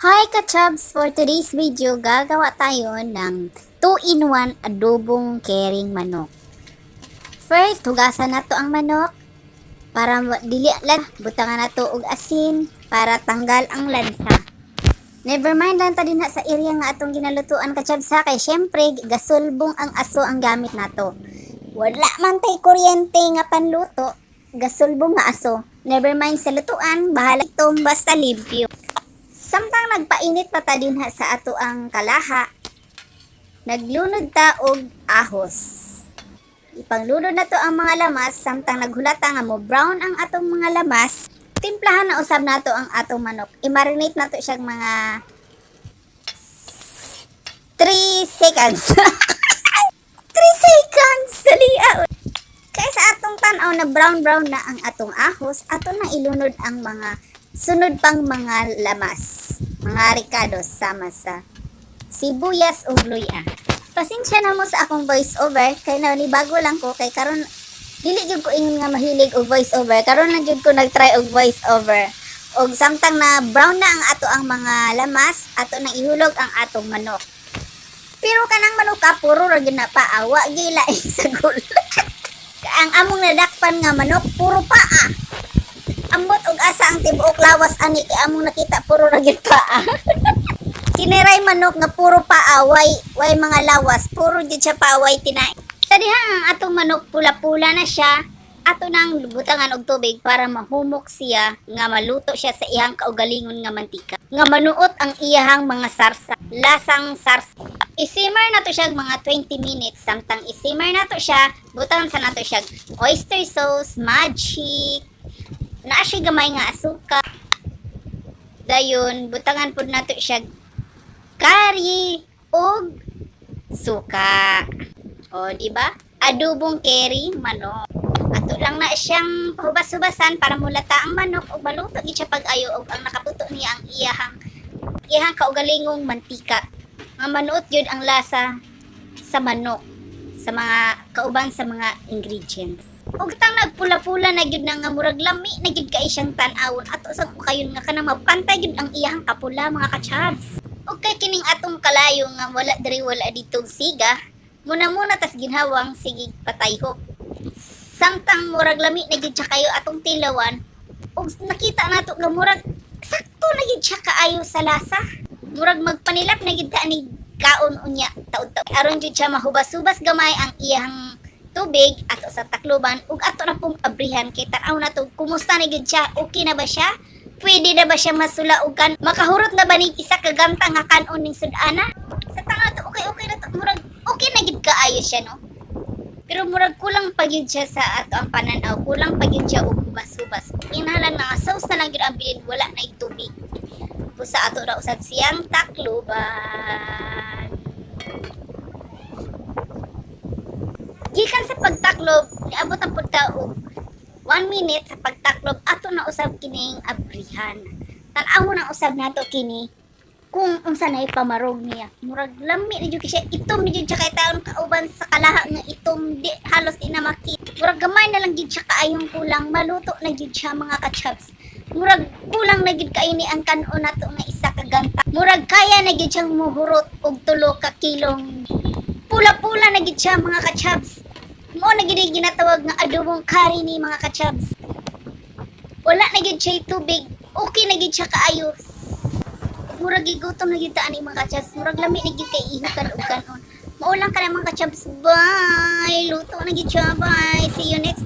Hi ka-chubs! For today's video, gagawa tayo ng 2-in-1 adobong kering manok. First, hugasan na to ang manok para dili butangan na to og asin para tanggal ang lansa. Never mind lang ta dinha sa area nga atong ginalutuan ka-chubs ha, kay syempre gasulbong ang aso ang gamit nato. Wala man tay kuryente nga panluto, gasulbong nga aso. Never mind sa lutuan, bahala itong basta limpyo. Samtang nagpainit pa ta dinha sa ato ang kalaha, naglunod ta og ahos. Ipanglunod na to ang mga lamas, samtang naghulata nga mo brown ang atong mga lamas, timplahan na usab nato ang atong manok. I-marinate nato siya mga 3 seconds. 3 seconds! Dali out! Kaya sa atong tanaw na brown na ang atong ahos, ato na ilunod ang mga sunod pang mga lamas, mga ricados sama sa sibuyas o luya. Pasensya na mo sa akong voice over, kay bago lang ko, kay karon dili jud ko ingon nga mahilig og voice over, karon lang jud ko nagtry og voice over. Og samtang na brown na ang ato ang mga lamas, ato na ihulog ang atong manok. Pero kanang manok ka, puro ra gyud na paawa, gila sa gul. Ang among nadakpan nga manok, puro paa. Ambot og asa ang tibuok lawas ani kay among nakita puro ra gyud paa. Kiniray manok nga puro paa, way mga lawas, puro gyud siya paaway tinay. Sa diha ang atong manok pula-pula na siya, ato nang butangan og tubig para mahumok siya nga maluto siya sa iyang kaugalingon nga mantika. Nga manuot ang iyahang mga sarsa, lasang sarsa. I-simmer na to siya mga 20 minutes. Samtang i-simmer na to siya, butangan sa nato siya oyster sauce, magic, naa siya gamay nga asuka. Dayon, butangan pud nato siya curry og suka. O, di ba? Adobong kering manok. Ato lang na siyang hubas-hubasan para mulata ang manok og maluto gid siya pag-ayo og ang nakaputo niya ang iyahang kaugalingong mantika. Nga manuot yun ang lasa sa manok, sa mga kauban sa mga ingredients. Og tang nagpula-pula na gyud nga murag lami na gyud kay siyang tan-awon ato sa kayon nga kanang mapantay gyud ang iyang kapula mga ka-chubs. Og kay kining atong kalayo nga wala dito siga, muna tas ginhawang sige patayhok. Samtang murag lami na gyud siya kayo atong tilawan, og nakita nato nga murag sakto na gyud siya kaayo sa lasa. Murag magpanilap na gyud ta ni kaon unya taud-taud. Aron gyud siya mahubas-hubas gamay ang iyang tubig ato sa takloban ug ato na pong abrihan kay tan-aw na to kumusta na gyud siya, okay na ba siya? Pwede na ba siya masula og kan? Makahurot na ba ni isa ka gamta nga kanon ning sud-ana? Sa tanga to okay na to, murag okay na gyud kaayo siya no. Pero murag kulang pa gyud siya sa ato ang pananaw, kulang pa gyud siya og hubas-hubas. Inahalan na sauce na lang gyud ang bilin, wala na tubig. Pusa ato ra usab siyang takloban. Gikan sa pagtaklob, niabot ang pagta og 1 minute sa pagtaklob, ato na usab kining abrihan. Tan-aw na usab nato kini kung unsa nay pamarog niya. Murag lami na jud siya, itom ni jud siya kay taon kauban sa kalaha nga itom di halos di na makita. Murag gamay na lang jud siya kaayong kulang, maluto na jud siya mga ka-chubs. Murag kulang na gid kay ni ang kanon nato nga isa ka ganta. Murag kaya na gid siyang muhurot og 3 ka kilong. Pula-pula na gid siya mga ka-chubs. Mo na gid ginatawag nga adobong curry ni mga ka-chubs. Wala na gid siya tubig. Okay na gid siya kaayo. Murag gigutom na gid ta ani mga ka-chubs. Murag lami na gid kay ihukan og kanon. Maulang ka na mga ka-chubs. Bye. Luto na gid siya. Bye. See you next